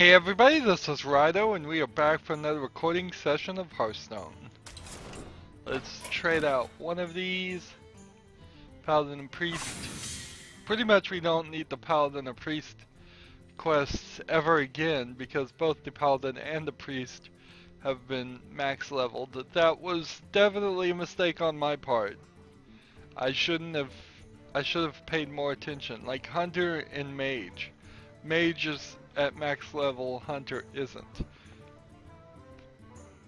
Hey everybody, this is Rydo, and we are back for another recording session of Hearthstone. Let's trade out one of these, Paladin and Priest. Pretty much we don't need the Paladin or Priest quests ever again, because both the Paladin and the Priest have been max leveled. That was definitely a mistake on my part. I should have paid more attention, like Hunter and Mage. Mage is at max level, Hunter isn't.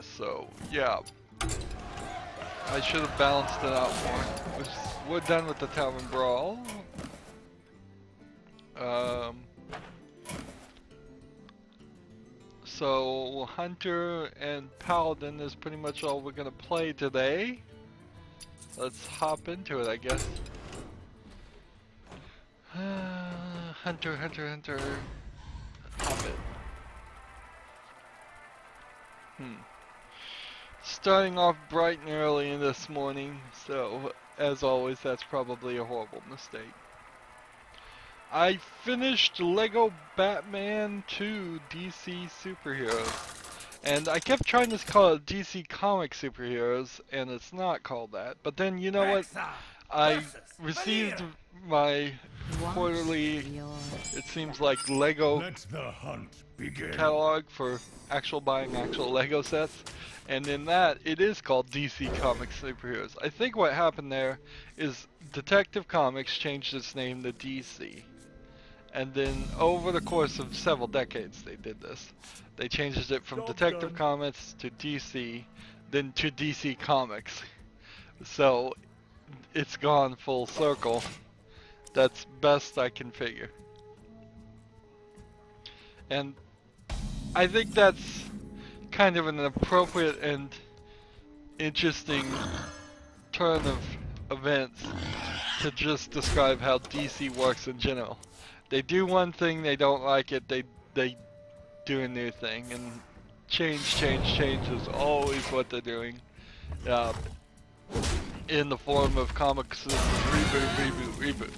So, yeah. I should have balanced it out more. We're done with the Tavern Brawl. So, Hunter and Paladin is pretty much all we're gonna play today. Let's hop into it, I guess. Hunter. Hop it. Starting off bright and early this morning, so as always, that's probably a horrible mistake. I finished Lego Batman 2 DC Superheroes, and I kept trying to call it DC Comic Superheroes, and it's not called that. But then, you know what? I received my quarterly, it seems like, Lego catalog for buying actual Lego sets, and in that it is called DC Comics Superheroes. I think what happened there is Detective Comics changed its name to DC, and then over the course of several decades they did this. They changed it from Detective Comics to DC, then to DC Comics. So it's gone full circle. That's best I can figure. And I think that's kind of an appropriate and interesting turn of events to just describe how DC works in general. They do one thing, they don't like it, they do a new thing, and change is always what they're doing. In the form of comics reboot.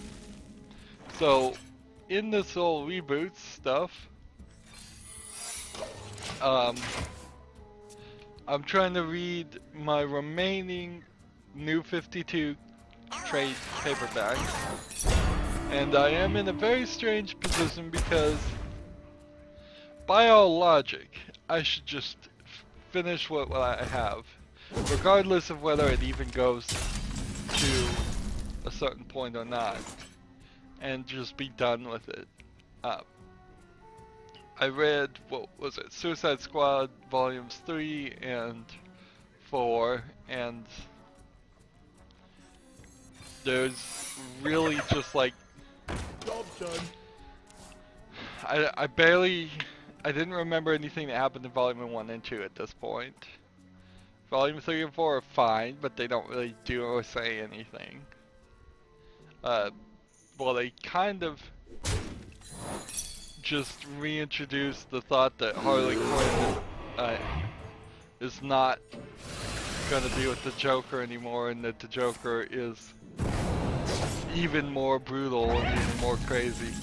So, in this whole reboot stuff, I'm trying to read my remaining New 52 trade paperbacks, and I am in a very strange position because, by all logic, I should just finish what I have, regardless of whether it even goes to a certain point or not, and just be done with it. I read, what was it, Suicide Squad Volumes 3 and 4, and there's really just like, I didn't remember anything that happened in Volume 1 and 2 at this point. Volume 3 and 4 are fine, but they don't really do or say anything. Well, they kind of just reintroduced the thought that Harley Quinn is not gonna be with the Joker anymore, and that the Joker is even more brutal and even more crazy.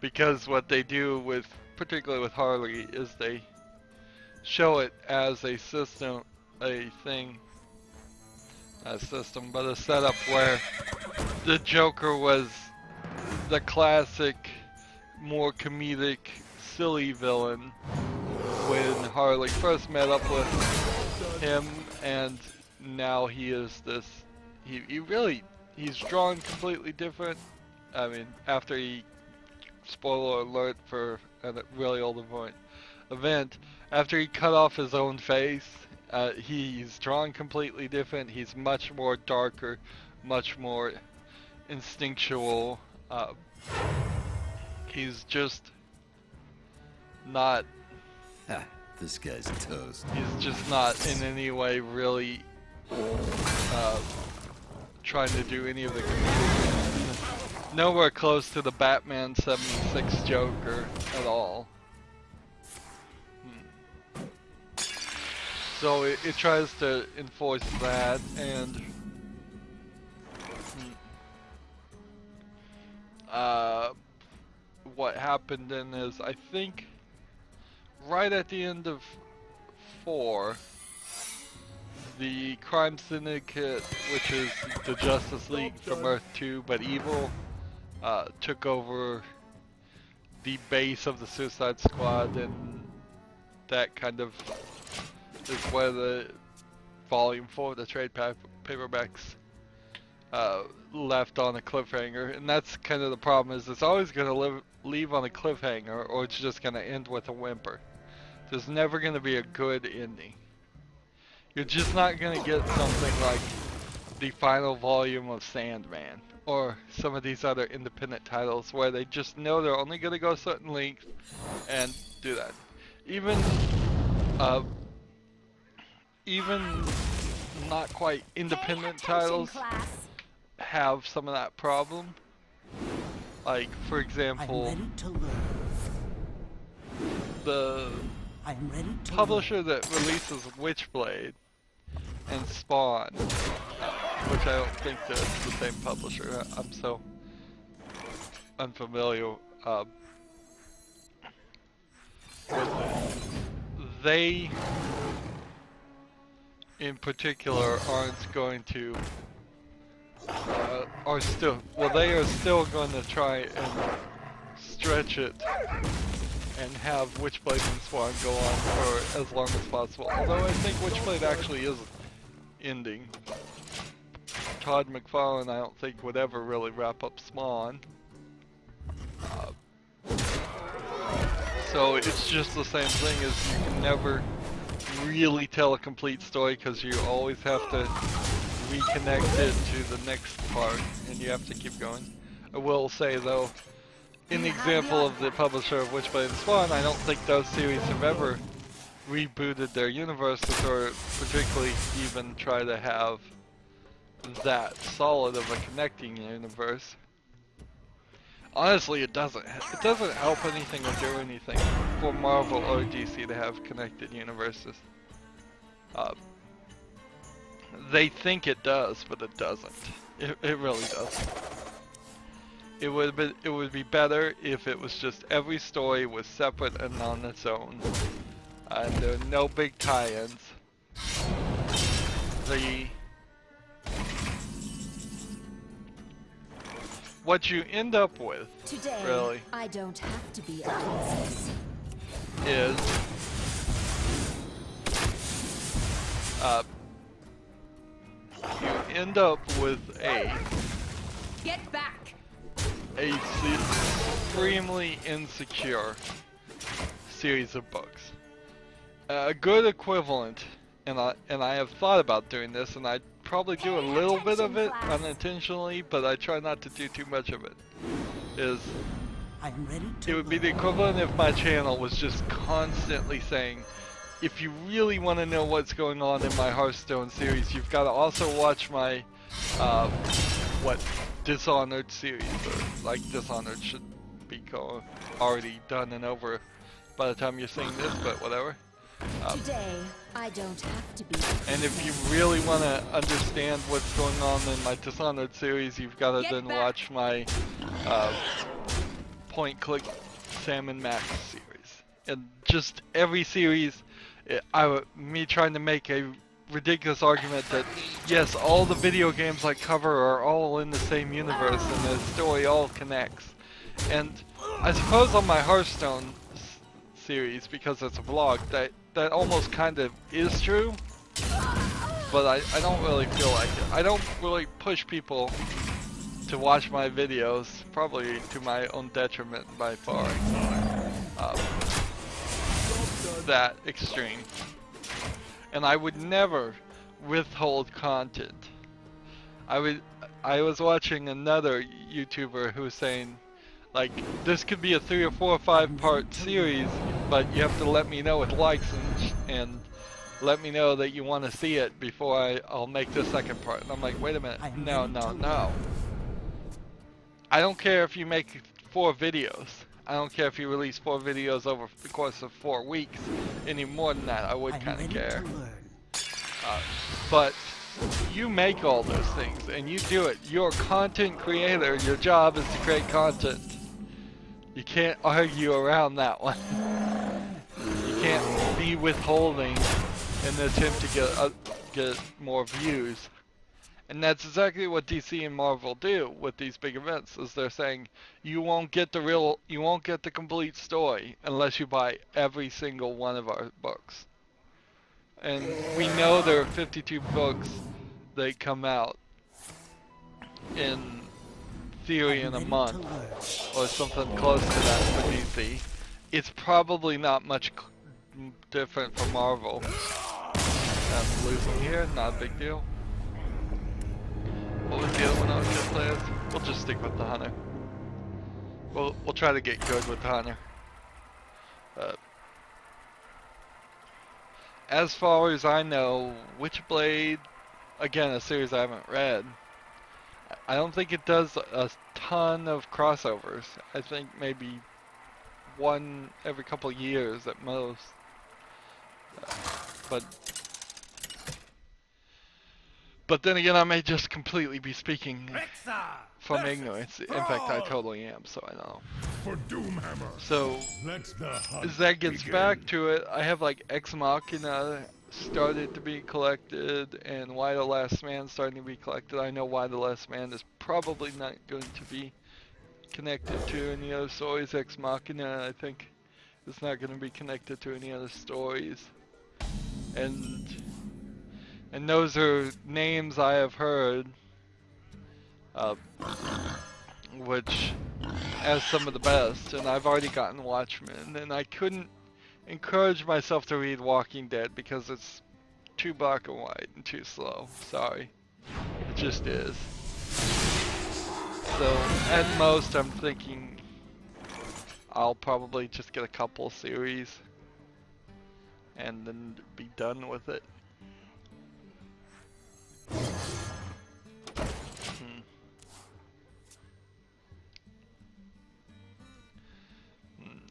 Because what they do with, particularly with Harley, is they show it as a system, not a system, but a setup where the Joker was the classic, more comedic, silly villain when Harley first met up with him, and now he is this, he's drawn completely different. I mean, after he, spoiler alert for a really old event, after he cut off his own face, he's drawn completely different. He's much more darker, much more instinctual. He's just not. This guy's toast. He's just not in any way really trying to do any of the comedic. Nowhere close to the Batman 76 Joker at all. So it tries to enforce that, and what happened then is, I think right at the end of 4, the Crime Syndicate, which is the Justice League from Earth 2 but evil, took over the base of the Suicide Squad, and that kind of is where the Volume 4 of the trade paperbacks left on a cliffhanger. And that's kind of the problem, is it's always going to leave on a cliffhanger, or it's just going to end with a whimper. There's never going to be a good ending. You're just not going to get something like the final volume of Sandman, or some of these other independent titles where they just know they're only going to go certain lengths and do that. Even not quite independent titles have some of that problem. Like, for example, the publisher that releases Witchblade and Spawn, which I don't think they're the same publisher. I'm so unfamiliar with it. They, in particular, aren't going to, they are still going to try and stretch it and have Witchblade and Spawn go on for as long as possible. Although I think Witchblade actually is ending. Todd McFarlane, I don't think, would ever really wrap up Spawn. So it's just the same thing, as you can never really tell a complete story because you always have to reconnect it to the next part, and you have to keep going. I will say though, in the example of the publisher of Witchblade and Spawn, I don't think those series have ever rebooted their universes, or particularly even try to have that solid of a connecting universe. Honestly, it doesn't help anything or do anything for Marvel or DC to have connected universes. They think it does, but it doesn't. It really doesn't. It would be better if it was just every story was separate and on its own, and there are no big tie-ins. What you end up with, today, really, I don't have to be a princess, is you end up with get back. a supremely insecure series of books. A good equivalent, and I have thought about doing this, and I probably do a little bit of it unintentionally, but I try not to do too much of it, is it would be the equivalent if my channel was just constantly saying, if you really want to know what's going on in my Hearthstone series, you've got to also watch my Dishonored series, or like Dishonored should be already done and over by the time you're seeing this, but whatever. Today, I don't have to be. And if you really want to understand what's going on in my Dishonored series, you've got to then watch my point-click Sam and Max series. And just every series, me trying to make a ridiculous argument that yes, all the video games I cover are all in the same universe and the story all connects. And I suppose on my Hearthstone series, because it's a vlog, that almost kind of is true, but I don't really feel like it. I don't really push people to watch my videos, probably to my own detriment by far, that extreme. And I would never withhold content. I was watching another YouTuber who was saying, like, this could be a 3 or 4 or 5 part series, but you have to let me know with likes and let me know that you want to see it before I'll make the second part. And I'm like, wait a minute, no. I don't care if you make 4 videos. I don't care if you release 4 videos over the course of 4 weeks. Any more than that, I would kind of care. But you make all those things, and you do it. You're a content creator. Your job is to create content. You can't argue around that one. You can't be withholding in the attempt to get more views. And that's exactly what DC and Marvel do with these big events, is they're saying you won't get the complete story unless you buy every single one of our books. And we know there are 52 books that come out in theory in a month, or something close to that for DC. It's probably not much different for Marvel. I'm losing here, not a big deal. What was the other one I was gonna play as? We'll just stick with the Hunter. We'll try to get good with the Hunter. As far as I know, Witchblade, again, a series I haven't read, I don't think it does a ton of crossovers. I think maybe one every couple years at most. But then again, I may just completely be speaking from ignorance. In fact, I totally am, so I don't know. For Doomhammer. So, as that gets back to it, I have like Ex Machina started to be collected, and Why the Last Man starting to be collected. I know Why the Last Man is probably not going to be connected to any other stories. Ex Machina, I think, is not going to be connected to any other stories. And those are names I have heard, which as some of the best, and I've already gotten Watchmen, and I couldn't encourage myself to read Walking Dead because it's too black and white and too slow. Sorry. It just is. So, at most, I'm thinking I'll probably just get a couple series and then be done with it.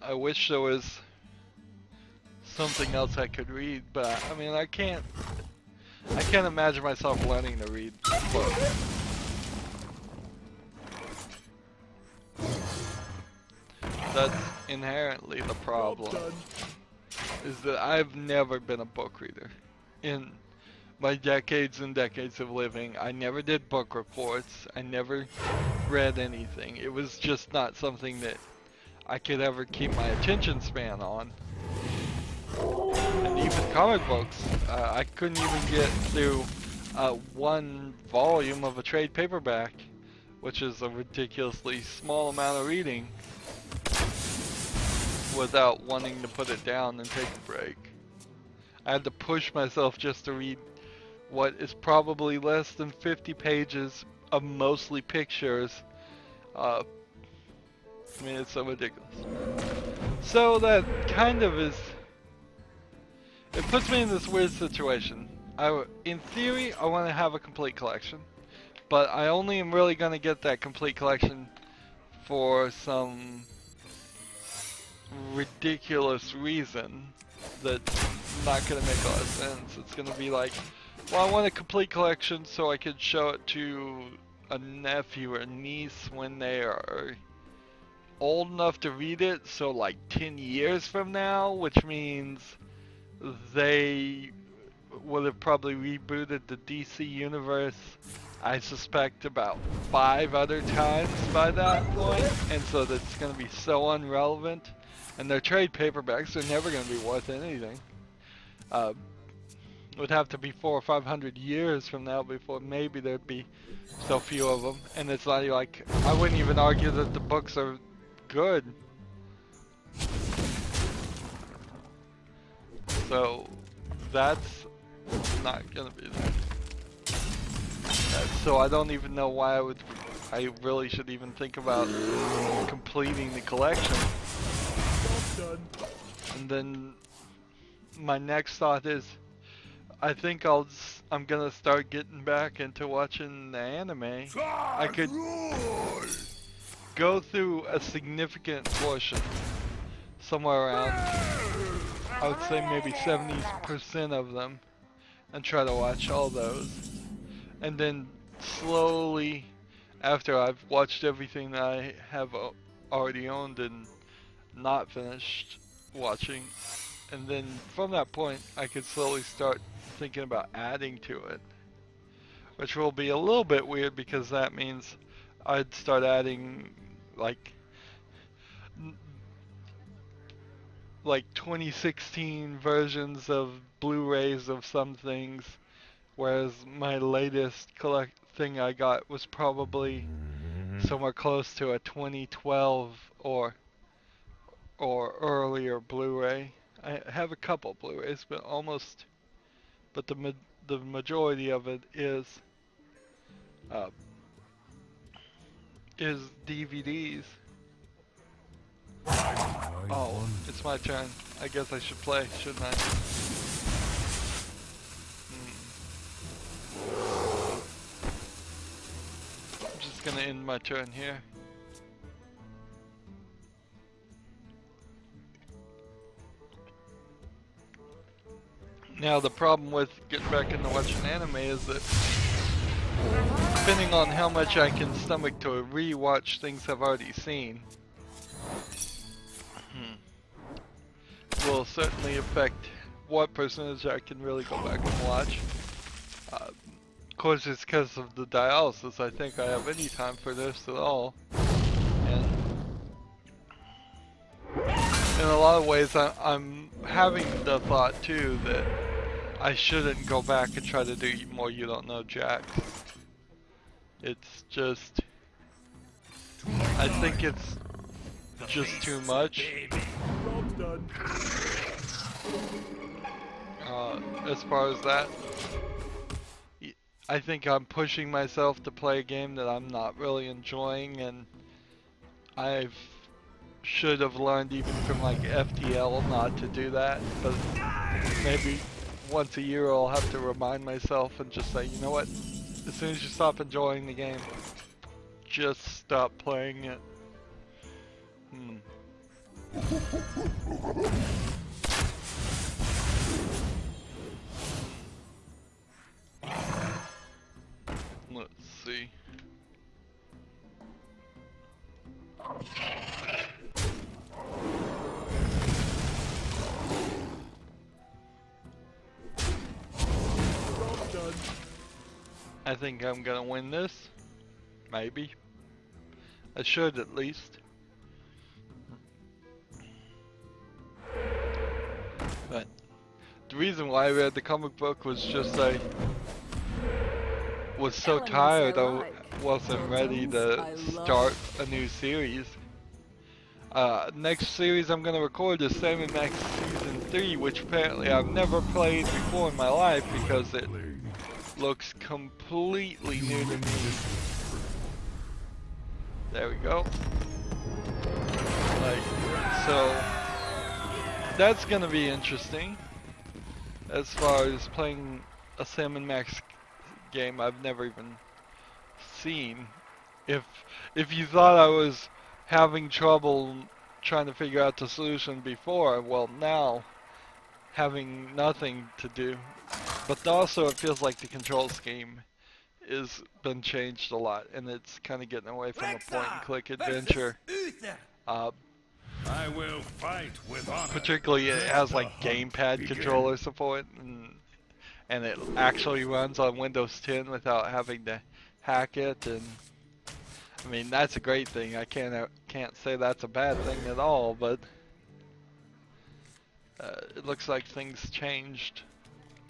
I wish there was something else I could read, but I mean, I can't imagine myself learning to read books. That's inherently the problem, is that I've never been a book reader. In my decades and decades of living, I never did book reports, I never read anything. It was just not something that I could ever keep my attention span on. And even comic books, I couldn't even get through one volume of a trade paperback, which is a ridiculously small amount of reading, without wanting to put it down and take a break. I had to push myself just to read what is probably less than 50 pages of mostly pictures. I mean, it's so ridiculous. So that kind of is, it puts me in this weird situation. In theory, I want to have a complete collection, but I only am really going to get that complete collection for some ridiculous reason that's not going to make a lot of sense. It's going to be like, well, I want a complete collection so I could show it to a nephew or niece when they are old enough to read it, so like 10 years from now, which means they would have probably rebooted the DC universe, I suspect, about 5 other times by that point, and so that's going to be so irrelevant, and their trade paperbacks are never going to be worth anything. It would have to be 400 or 500 years from now before maybe there'd be so few of them, and it's not like, I wouldn't even argue that the books are good. So that's not gonna be there. So I don't even know why I really should even think about completing the collection. And then my next thought is, I think I'm gonna start getting back into watching the anime. I could go through a significant portion, somewhere around, I would say maybe 70% of them, and try to watch all those. And then slowly, after I've watched everything that I have already owned and not finished watching. And then from that point, I could slowly start thinking about adding to it, which will be a little bit weird because that means I'd start adding like 2016 versions of Blu-rays of some things, whereas my latest thing I got was probably somewhere close to a 2012 or earlier Blu-ray. I have a couple Blu-rays, but the majority of it uh, is DVDs. Oh, it's my turn. I guess I should play, shouldn't I? I'm just gonna end my turn here. Now the problem with getting back into watching anime is that depending on how much I can stomach to re-watch things I've already seen, will certainly affect what percentage I can really go back and watch. Of course, it's because of the dialysis. I think I have any time for this at all. And in a lot of ways, I'm having the thought too that I shouldn't go back and try to do more You Don't Know Jack. It's just, I think it's just too much. As far as that, I think I'm pushing myself to play a game that I'm not really enjoying, and I should have learned even from like FTL not to do that, but maybe once a year I'll have to remind myself and just say, you know what, as soon as you stop enjoying the game, just stop playing it. Let's see. I think I'm gonna win this. Maybe. I should at least. But the reason why I read the comic book was just I was so tired I wasn't ready to start a new series. Next series I'm gonna record is Sam & Max Season 3, which apparently I've never played before in my life because it looks completely new to me. There we go. So that's gonna be interesting as far as playing a Sam & Max game I've never even seen. If you thought I was having trouble trying to figure out the solution before, well, now having nothing to do. But also it feels like the control scheme is been changed a lot, and it's kind of getting away from a point-and-click adventure. I will fight with honor. Particularly, it has like gamepad controller support, and it actually runs on Windows 10 without having to hack it. And I mean, that's a great thing. I can't say that's a bad thing at all. But it looks like things changed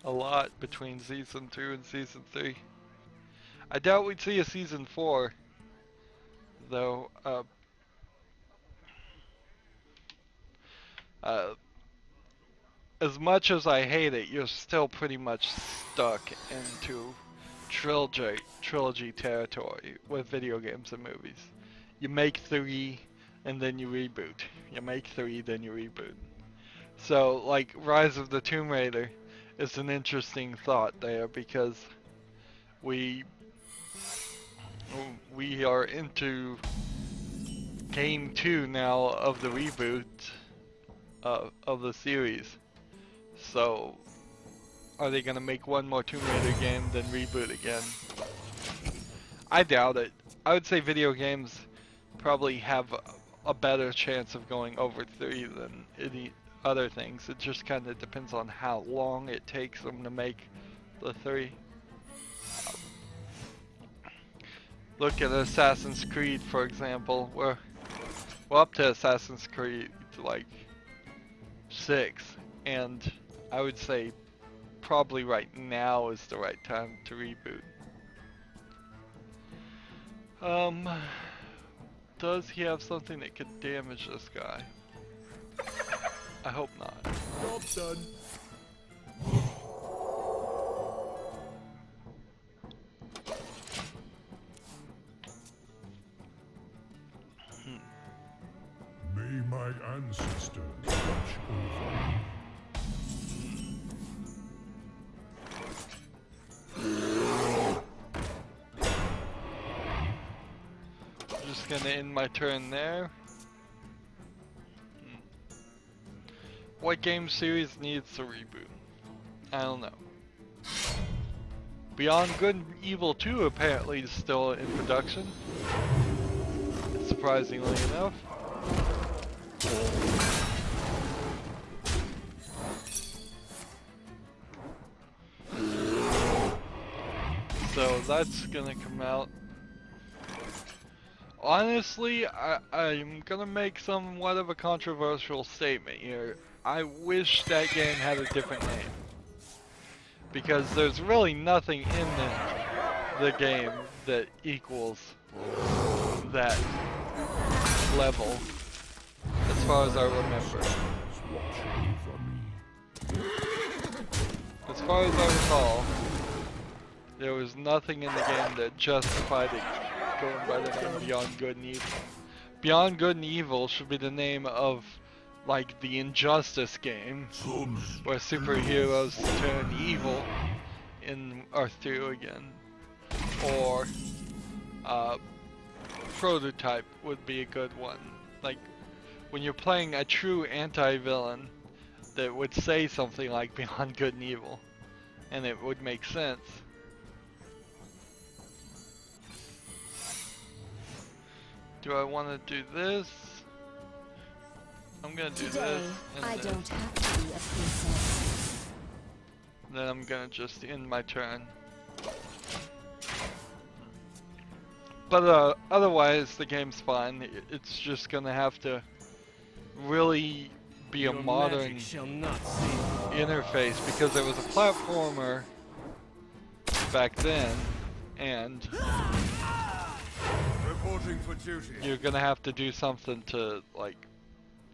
a lot between Season 2 and Season 3. I doubt we'd see a Season 4, though. As much as I hate it, you're still pretty much stuck into trilogy territory with video games and movies. You make 3, and then you reboot. You make 3, then you reboot. So, like, Rise of the Tomb Raider is an interesting thought there, because we are into game 2 now of the reboot of the series. So, are they gonna make one more Tomb Raider game, then reboot again? I doubt it. I would say video games probably have a better chance of going over 3 than any other things. It just kind of depends on how long it takes them to make the 3. Look at Assassin's Creed, for example. We're up to Assassin's Creed like 6, and I would say probably right now is the right time to reboot. Does he have something that could damage this guy? I hope not. Job done. May my ancestors watch over me. Just gonna end my turn there. What game series needs a reboot? I don't know. Beyond Good and Evil 2 apparently is still in production. Surprisingly enough. So that's gonna come out. Honestly, I'm gonna make somewhat of a controversial statement here. I wish that game had a different name. Because there's really nothing in the game that equals that level, as far as I remember. As far as I recall, there was nothing in the game that justified it going by the name Beyond Good and Evil. Beyond Good and Evil should be the name of, like, the Injustice game, where superheroes turn evil in Earth 2 again. Or, Prototype would be a good one. Like, when you're playing a true anti-villain that would say something like Beyond Good and Evil, and it would make sense. Do I want to do this? I'm gonna do Today, this, and I this. don't have to be a princess. Then I'm gonna just end my turn. But otherwise, the game's fine. It's just gonna have to really be a modern interface, because it was a platformer back then, and Reporting for duty. you're gonna have to do something to, like,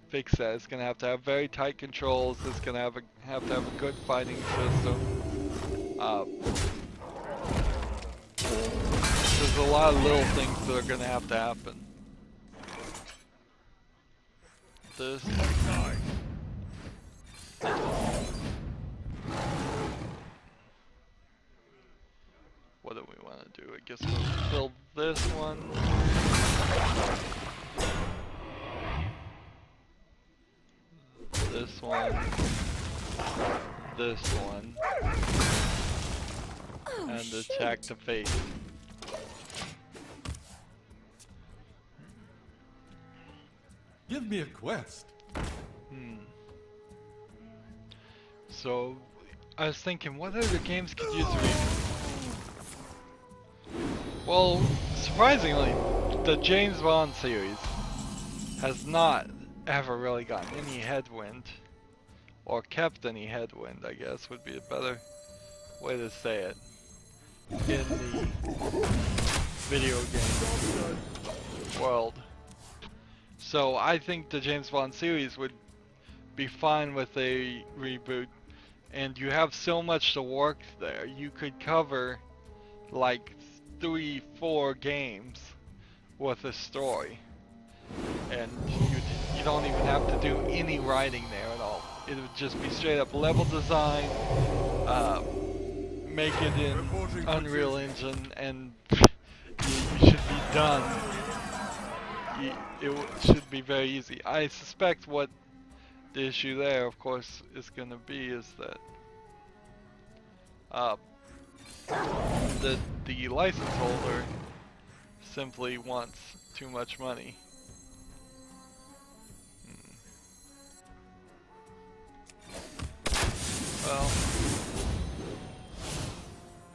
fix that. It's gonna have to have very tight controls. It's gonna have to have a good fighting system. There's a lot of little things that are gonna have to happen. This. What do we want to do? I guess we'll build this one. This one. This one. Oh, And shoot. attack the face. Give me a quest. So, I was thinking, what other games could use a reboot? Well, surprisingly, the James Bond series has not ever really gotten any headwind, or kept any headwind, I guess would be a better way to say it, in the video game world. So I think the James Bond series would be fine with a reboot, and you have so much to work there. You could cover like 3-4 games with a story, and you don't even have to do any writing there at all. It would just be straight up level design, make it in Unreal Engine, and you should be done. It should be very easy. I suspect what the issue there, of course, is going to be is that the license holder simply wants too much money.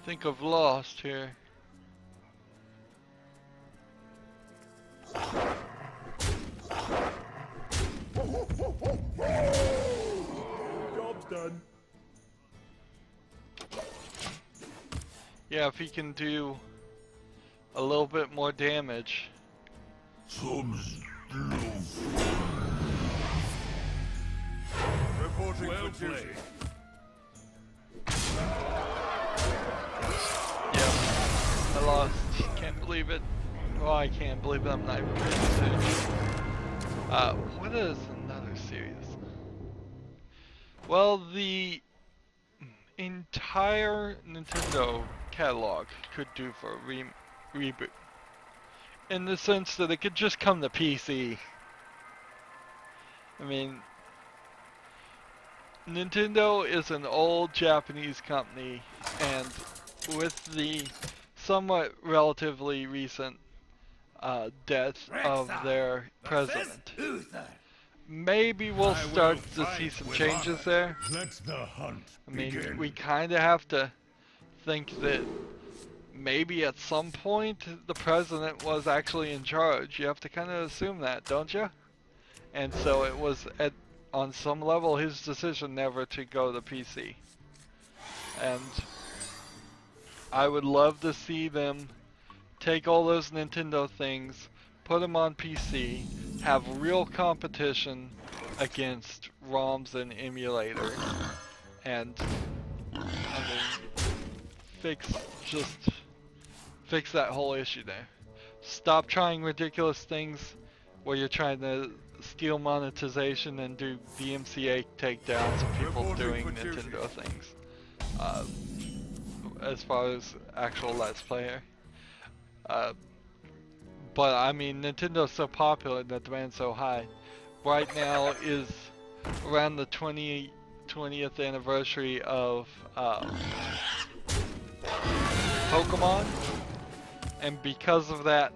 think I've lost here. Job's done. Yeah, if he can do a little bit more damage. Reporting for duty. Yeah, I lost. Can't believe it. Well, I can't believe it. I'm not even paying attention. What is another series? Well, the entire Nintendo catalog could do for a reboot. In the sense that it could just come to PC. I mean, Nintendo is an old Japanese company, and with the somewhat relatively recent death of their president, maybe we'll start to see some changes there. Let the hunt I mean, begin. we kind of have to think that maybe at some point the president was actually in charge. You have to kind of assume that, don't you? And so it was on some level his decision never to go to PC. And I would love to see them take all those Nintendo things, put them on PC, have real competition against ROMs and emulators, and I mean, fix that whole issue there. Stop trying ridiculous things where you're trying to steal monetization and do DMCA takedowns of people doing Nintendo things. As far as actual Let's Player. But I mean, Nintendo's so popular and the demand's so high. Right now is around the 20th anniversary of Pokemon, and because of that,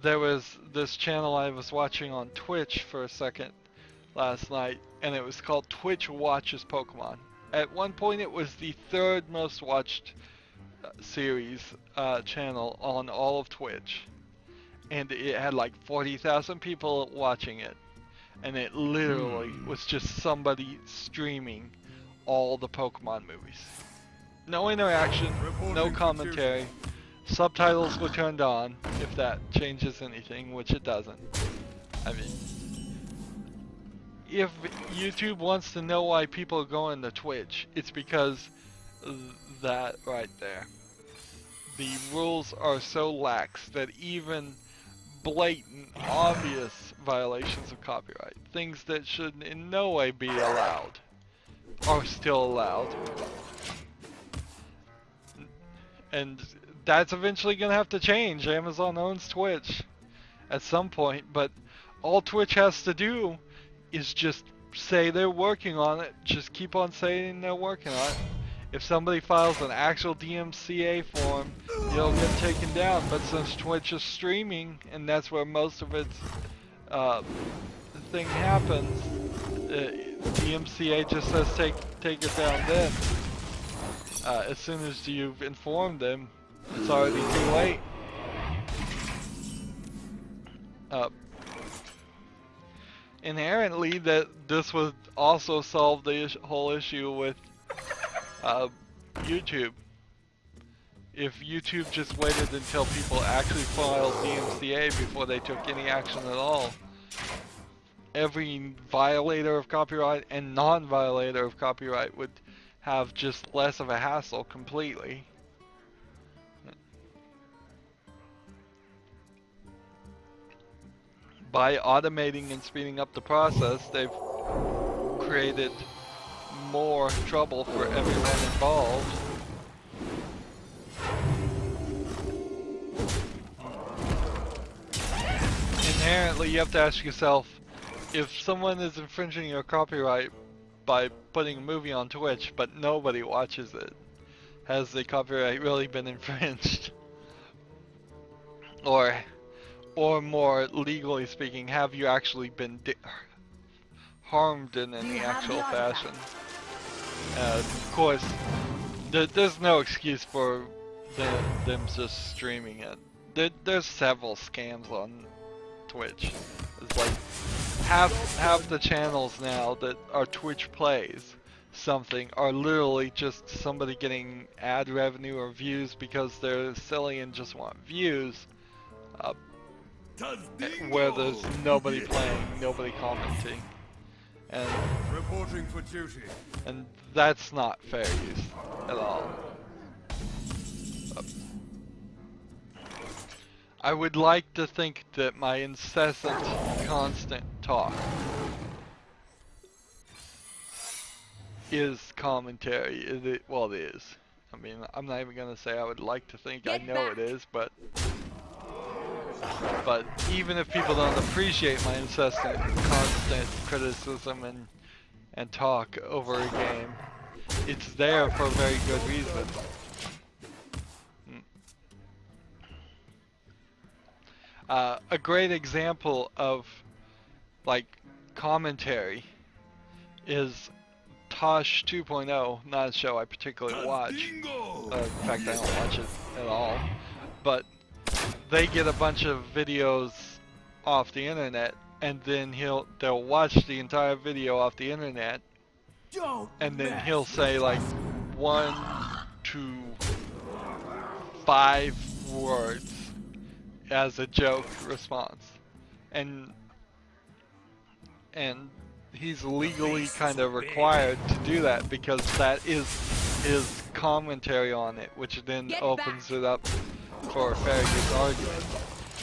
there was this channel I was watching on Twitch for a second last night, and it was called Twitch Watches Pokemon. At one point, it was the third most watched series channel on all of Twitch, and it had like 40,000 people watching it, and it literally was just somebody streaming all the Pokemon movies. No interaction, no commentary. Subtitles were turned on, if that changes anything, which it doesn't. I mean, if YouTube wants to know why people are going to Twitch, it's because that right there. The rules are so lax that even blatant, obvious violations of copyright, things that should in no way be allowed, are still allowed. And that's eventually going to have to change. Amazon owns Twitch at some point, but all Twitch has to do is just say they're working on it. Just keep on saying they're working on it. If somebody files an actual DMCA form, it'll get taken down. But since Twitch is streaming, and that's where most of its thing happens, DMCA just says take it down then. As soon as you've informed them, it's already too late. Inherently, that this would also solve the whole issue with YouTube. If YouTube just waited until people actually filed DMCA before they took any action at all, every violator of copyright and non-violator of copyright would have just less of a hassle completely. By automating and speeding up the process, they've created more trouble for everyone involved. Inherently, you have to ask yourself, if someone is infringing your copyright by putting a movie on Twitch, but nobody watches it, has the copyright really been infringed? Or more legally speaking, have you actually been harmed in any actual fashion? Of course, There's no excuse for them just streaming it. There's several scams on Twitch. It's like half the channels now that are Twitch plays something are literally just somebody getting ad revenue or views because they're silly and just want views, where there's nobody playing, nobody commenting, and Reporting for duty. and that's not fair use at all. I would like to think that my incessant, constant talk is commentary. Well, it is. I mean, I'm not even gonna say I would like to think. I know it is, but even if people don't appreciate my incessant, constant criticism and talk over a game, it's there for a very good reason. A great example of like commentary is Tosh 2.0, not a show I particularly watch. In fact, I don't watch it at all. But they get a bunch of videos off the internet, and then they'll watch the entire video off the internet, and then he'll say like 1 to 5 words as a joke response, and he's legally kind of required to do that because that is his commentary on it, which then opens it up for a fair use argument.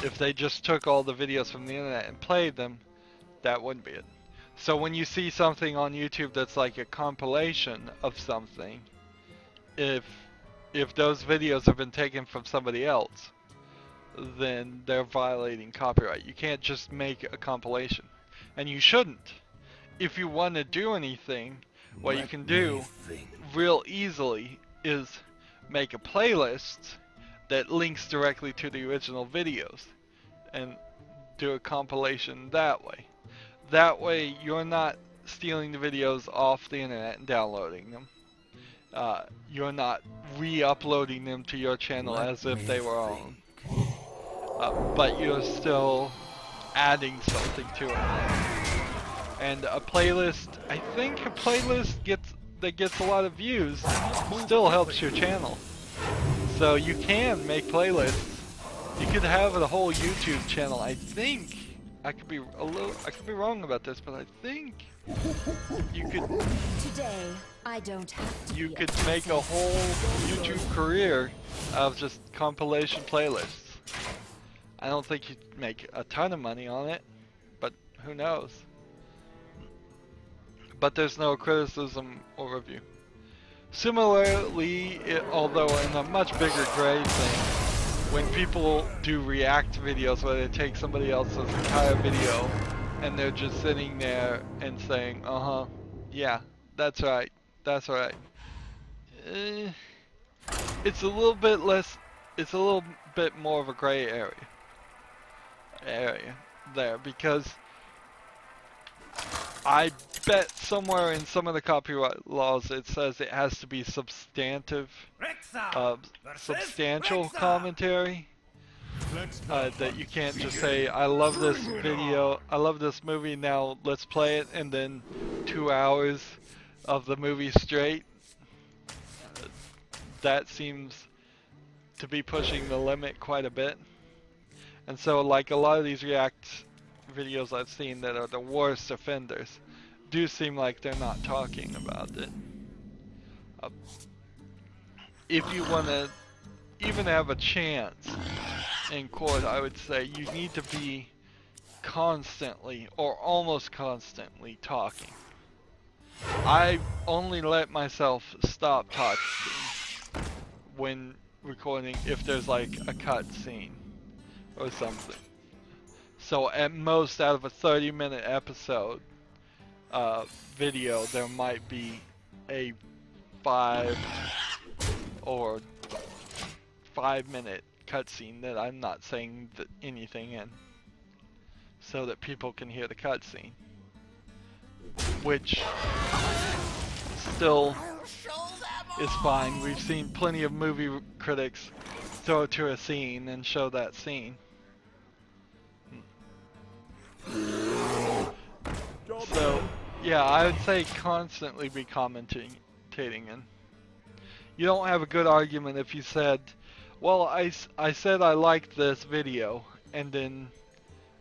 If they just took all the videos from the internet and played them, that wouldn't be it. So when you see something on YouTube that's like a compilation of something, if those videos have been taken from somebody else, then they're violating copyright. You can't just make a compilation, and you shouldn't. If you want to do anything, what you can do real easily is make a playlist that links directly to the original videos and do a compilation that way. That way you're not stealing the videos off the internet and downloading them. You're not re-uploading them to your channel as if they were own. But you're still adding something to it. And a playlist, I think a playlist that gets a lot of views still helps your channel. So you can make playlists. You could have the whole YouTube channel. I think I could be wrong about this, but I think you could. Today, I don't have to. You could make a whole YouTube career out of just compilation playlists. I don't think you'd make a ton of money on it, but who knows? But there's no criticism or review. Similarly, although in a much bigger grade thing, when people do react videos where they take somebody else's entire video and they're just sitting there and saying, yeah, that's right, it's a little bit less, it's a little bit more of a gray area there, because I bet somewhere in some of the copyright laws it says it has to be substantial commentary. That you can't just say, I love this video, I love this movie, now let's play it, and then 2 hours of the movie straight. That seems to be pushing the limit quite a bit. And so like a lot of these React videos I've seen that are the worst offenders do seem like they're not talking about it. If you want to even have a chance in court, I would say you need to be constantly or almost constantly talking. I only let myself stop talking when recording if there's like a cut scene or something. So at most, out of a 30-minute episode video, there might be a 5 or 5-minute cutscene that I'm not saying anything in, so that people can hear the cutscene, which still is fine. We've seen plenty of movie critics throw to a scene and show that scene. So, yeah, I would say constantly be commentating, and you don't have a good argument if you said, well, I said I liked this video, and then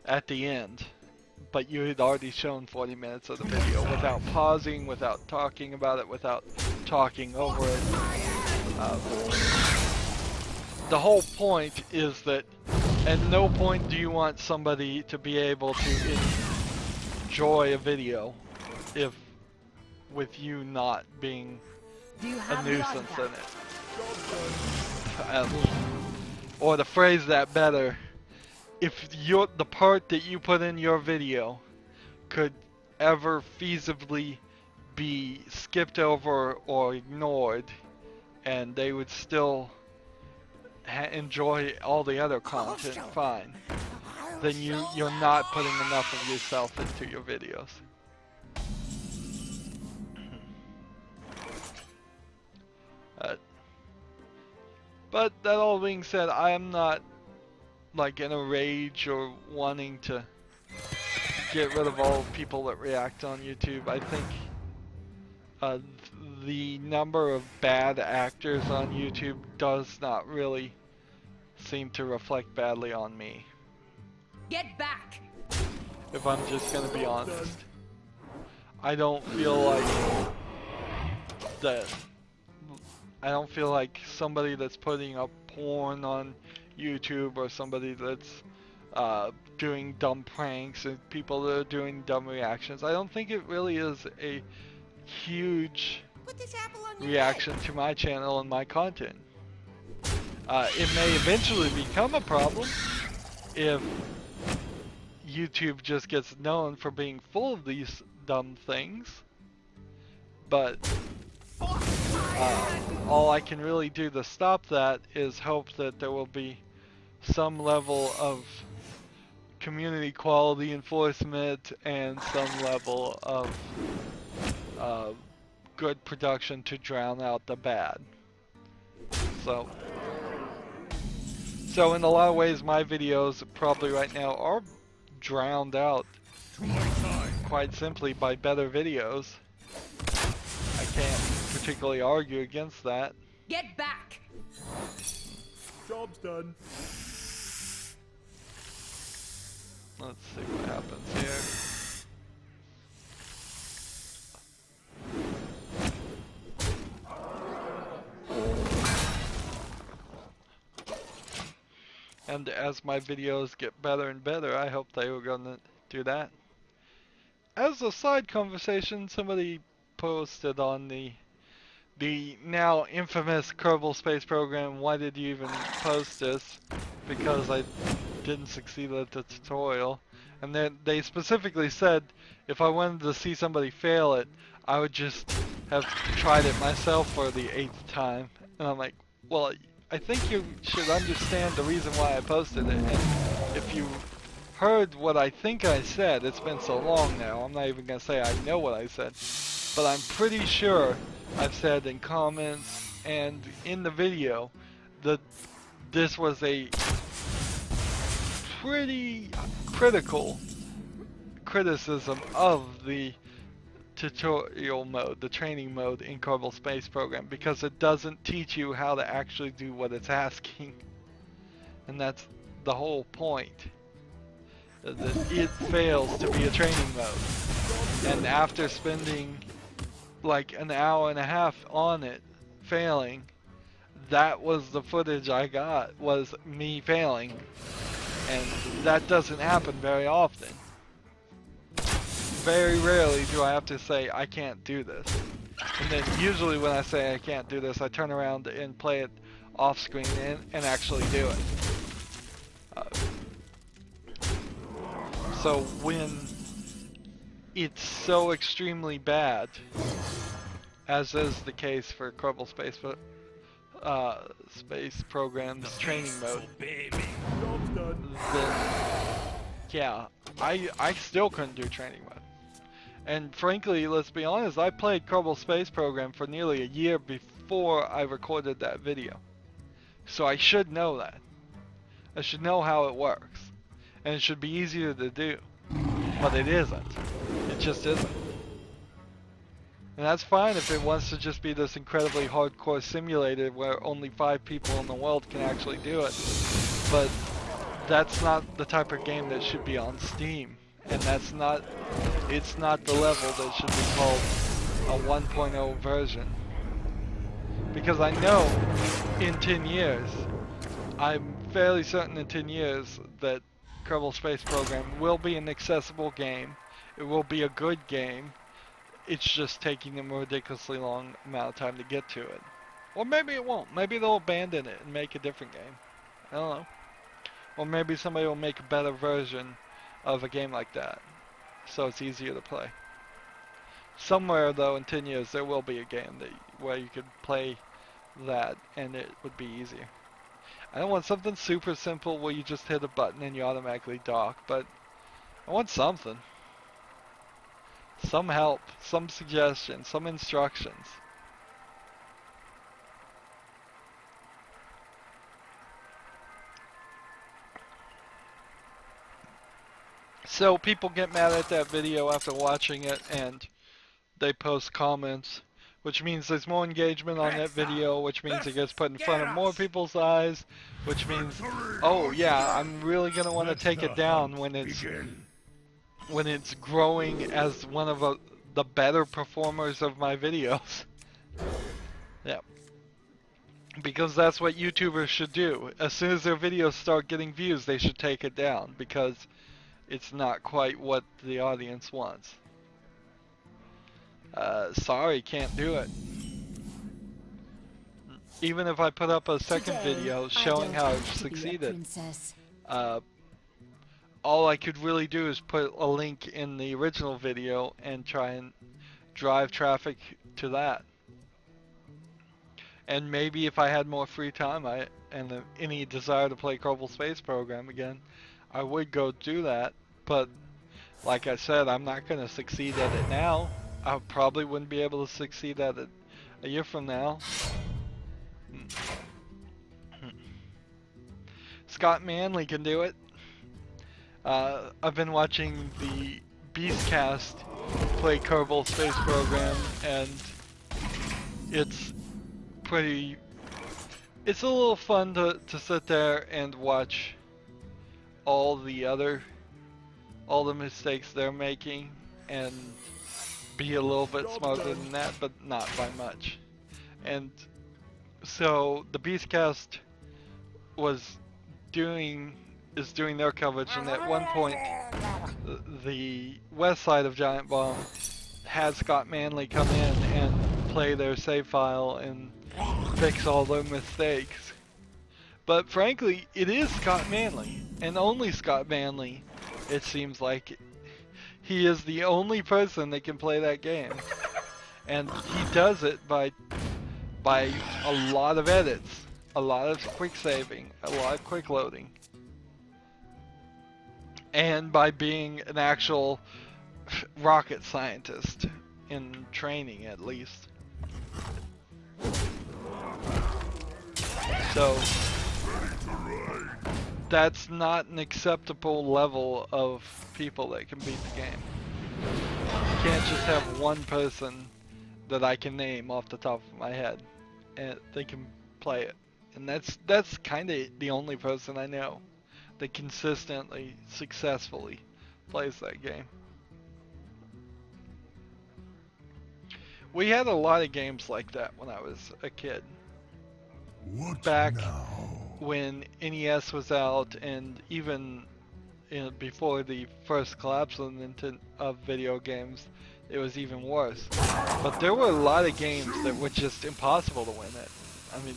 at the end, but you had already shown 40 minutes of the video without pausing, without talking about it, without talking over it. The whole point is that at no point do you want somebody to be able to enjoy a video if with you not being a nuisance in it. Or to phrase that better, if the part that you put in your video could ever feasibly be skipped over or ignored and they would still enjoy all the other content, fine. Then you're not putting enough of yourself into your videos. But that all being said, I am not like in a rage or wanting to get rid of all people that react on YouTube. I think the number of bad actors on YouTube does not really seem to reflect badly on me. Get back! If I'm just gonna be honest. I don't feel like that. I don't feel like somebody that's putting up porn on YouTube or somebody that's doing dumb pranks and people that are doing dumb reactions. I don't think it really is a huge reaction to my channel and my content. It may eventually become a problem if YouTube just gets known for being full of these dumb things, but all I can really do to stop that is hope that there will be some level of community quality enforcement and some level of good production to drown out the bad. So in a lot of ways my videos probably right now are drowned out quite simply by better videos. I can't particularly argue against that. Get back! Job's done. Let's see what happens here. And as my videos get better and better, I hope they were gonna do that. As a side conversation, somebody posted on the now infamous Kerbal Space Program, why did you even post this? Because I didn't succeed at the tutorial. And then they specifically said if I wanted to see somebody fail it, I would just have tried it myself for the 8th time. And I'm like, well, I think you should understand the reason why I posted it. And if you heard what I think I said, it's been so long now, I'm not even going to say I know what I said. But I'm pretty sure I've said in comments and in the video that this was a pretty critical criticism of the tutorial mode, the training mode in Kerbal Space Program, because it doesn't teach you how to actually do what it's asking. And that's the whole point. That it fails to be a training mode. And after spending like an hour and a half on it, failing, that was the footage I got, was me failing. And that doesn't happen very often. Very rarely do I have to say, I can't do this. And then usually when I say I can't do this, I turn around and play it off screen and actually do it. So when it's so extremely bad, as is the case for Kerbal Space Program's training mode, then yeah, I still couldn't do training mode. And frankly, let's be honest, I played Kerbal Space Program for nearly a year before I recorded that video. So I should know that. I should know how it works. And it should be easier to do. But it isn't. It just isn't. And that's fine if it wants to just be this incredibly hardcore simulator where only 5 people in the world can actually do it. But that's not the type of game that should be on Steam. And it's not the level that should be called a 1.0 version. Because I know in 10 years, I'm fairly certain in 10 years that Kerbal Space Program will be an accessible game. It will be a good game. It's just taking them a ridiculously long amount of time to get to it. Or maybe it won't. Maybe they'll abandon it and make a different game. I don't know. Or maybe somebody will make a better version of a game like that, so it's easier to play. Somewhere though in 10 years there will be a game where you could play that and it would be easier. I don't want something super simple where you just hit a button and you automatically dock, but I want something. Some help, some suggestions, some instructions. So people get mad at that video after watching it and they post comments, which means there's more engagement on that video, which means it gets put in front of more people's eyes, which means, oh yeah, I'm really gonna want to take it down when it's growing as one of the better performers of my videos. Yeah. Because that's what YouTubers should do. As soon as their videos start getting views, they should take it down because it's not quite what the audience wants. Sorry, can't do it. Even if I put up a second video showing how I've succeeded, all I could really do is put a link in the original video and try and drive traffic to that. And maybe if I had more free time and any desire to play Kerbal Space Program again, I would go do that. But like I said, I'm not going to succeed at it now. I probably wouldn't be able to succeed at it a year from now. Scott Manley can do it. I've been watching the Beastcast play Kerbal Space Program, and it's a little fun to sit there and watch all the mistakes they're making and be a little bit smarter than that, but not by much. And so the Beastcast is doing their coverage, and at one point the west side of Giant Bomb had Scott Manley come in and play their save file and fix all their mistakes. But frankly, it is Scott Manley, and only Scott Manley, it seems like. He is the only person that can play that game. And he does it by a lot of edits, a lot of quick saving, a lot of quick loading. And by being an actual rocket scientist, in training at least. So that's not an acceptable level of people that can beat the game. You can't just have one person that I can name off the top of my head and they can play it. And that's kind of the only person I know that consistently, successfully plays that game. We had a lot of games like that when I was a kid. Back when NES was out, and even before the first collapse of video games, it was even worse. But there were a lot of games that were just impossible to win at. I mean,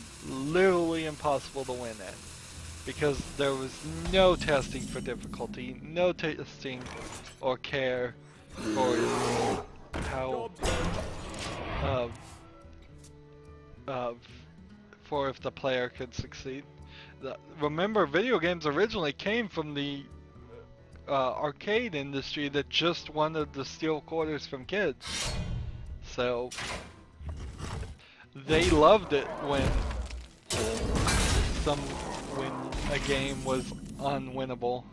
literally impossible to win at. Because there was no testing for difficulty, no testing or care for how for if the player could succeed. Remember, video games originally came from the arcade industry that just wanted to steal quarters from kids. So they loved it when a game was unwinnable.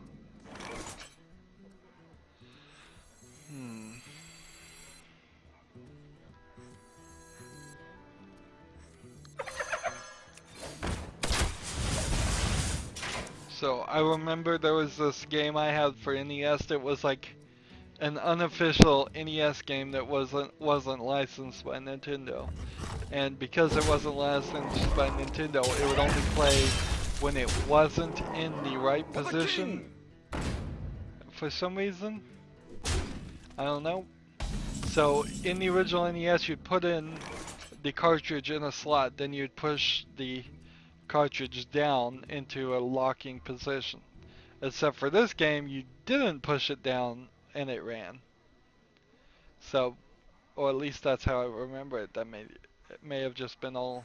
So I remember there was this game I had for NES that was like an unofficial NES game that wasn't licensed by Nintendo. And because it wasn't licensed by Nintendo, it would only play when it wasn't in the right position. For some reason. I don't know. So in the original NES, you'd put in the cartridge in a slot, then you'd push the cartridge down into a locking position. Except for this game, you didn't push it down and it ran. So, or at least that's how I remember it. It may have just been all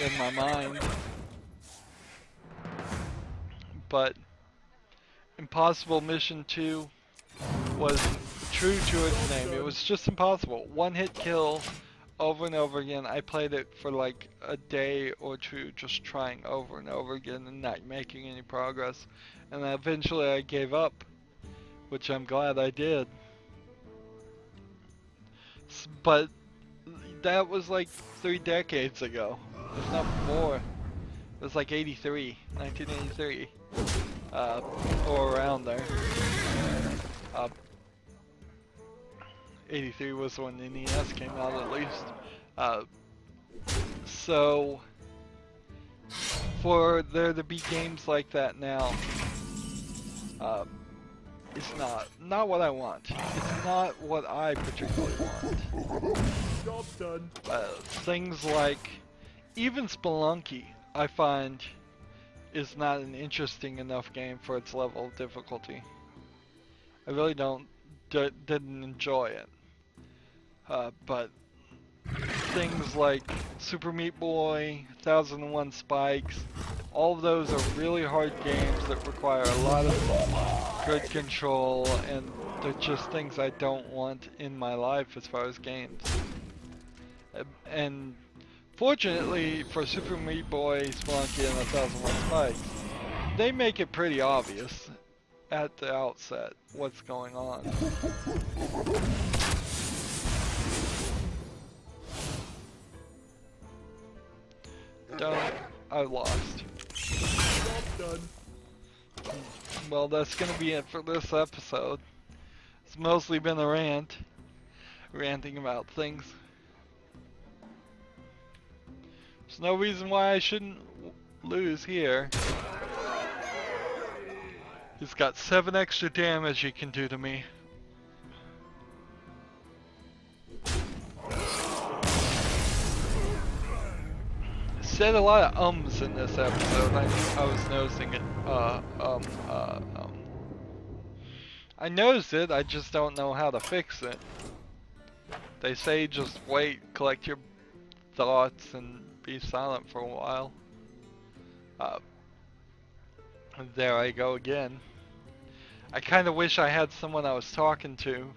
in my mind. But Impossible Mission 2 was true to its name. It was just impossible. One hit kill over and over again. I played it for like a day or two just trying over and over again and not making any progress. And eventually I gave up, which I'm glad I did. But that was like 3 decades ago, if not more. It was like 1983, or around there. 83 was when the NES came out, at least. So for there to be games like that now, it's not what I want. It's not what I particularly want. Job's done. Things like even Spelunky, I find, is not an interesting enough game for its level of difficulty. I really didn't enjoy it. But things like Super Meat Boy, 1001 Spikes, all of those are really hard games that require a lot of good control, and they're just things I don't want in my life as far as games. And fortunately for Super Meat Boy, Spelunky, and 1001 Spikes, they make it pretty obvious at the outset what's going on. I lost. Done. Well, that's gonna be it for this episode. It's mostly been a rant. Ranting about things. There's no reason why I shouldn't lose here. He's got 7 extra damage he can do to me. Said a lot of ums in this episode. I was noticing it. I noticed it, I just don't know how to fix it. They say just wait, collect your thoughts, and be silent for a while. There I go again. I kind of wish I had someone I was talking to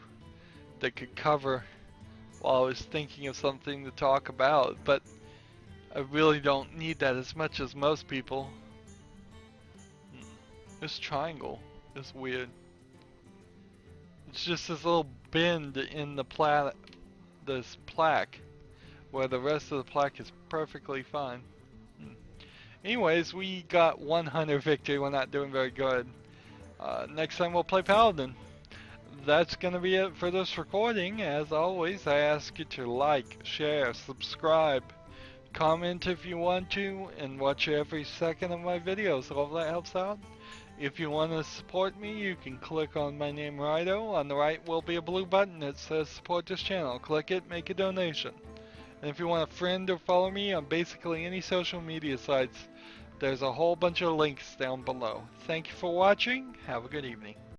that could cover while I was thinking of something to talk about, but I really don't need that as much as most people. This triangle is weird. It's just this little bend in the this plaque, where the rest of the plaque is perfectly fine. Anyways, we got 100 victory. We're not doing very good. Next time we'll play Paladin. That's gonna be it for this recording. As always, I ask you to like, share, subscribe, comment if you want to, and watch every second of my videos. All that helps out. If you want to support me, you can click on my name, Rydo. On the right will be a blue button that says support this channel. Click it, make a donation. And if you want to friend or follow me on basically any social media sites, there's a whole bunch of links down below. Thank you for watching. Have a good evening.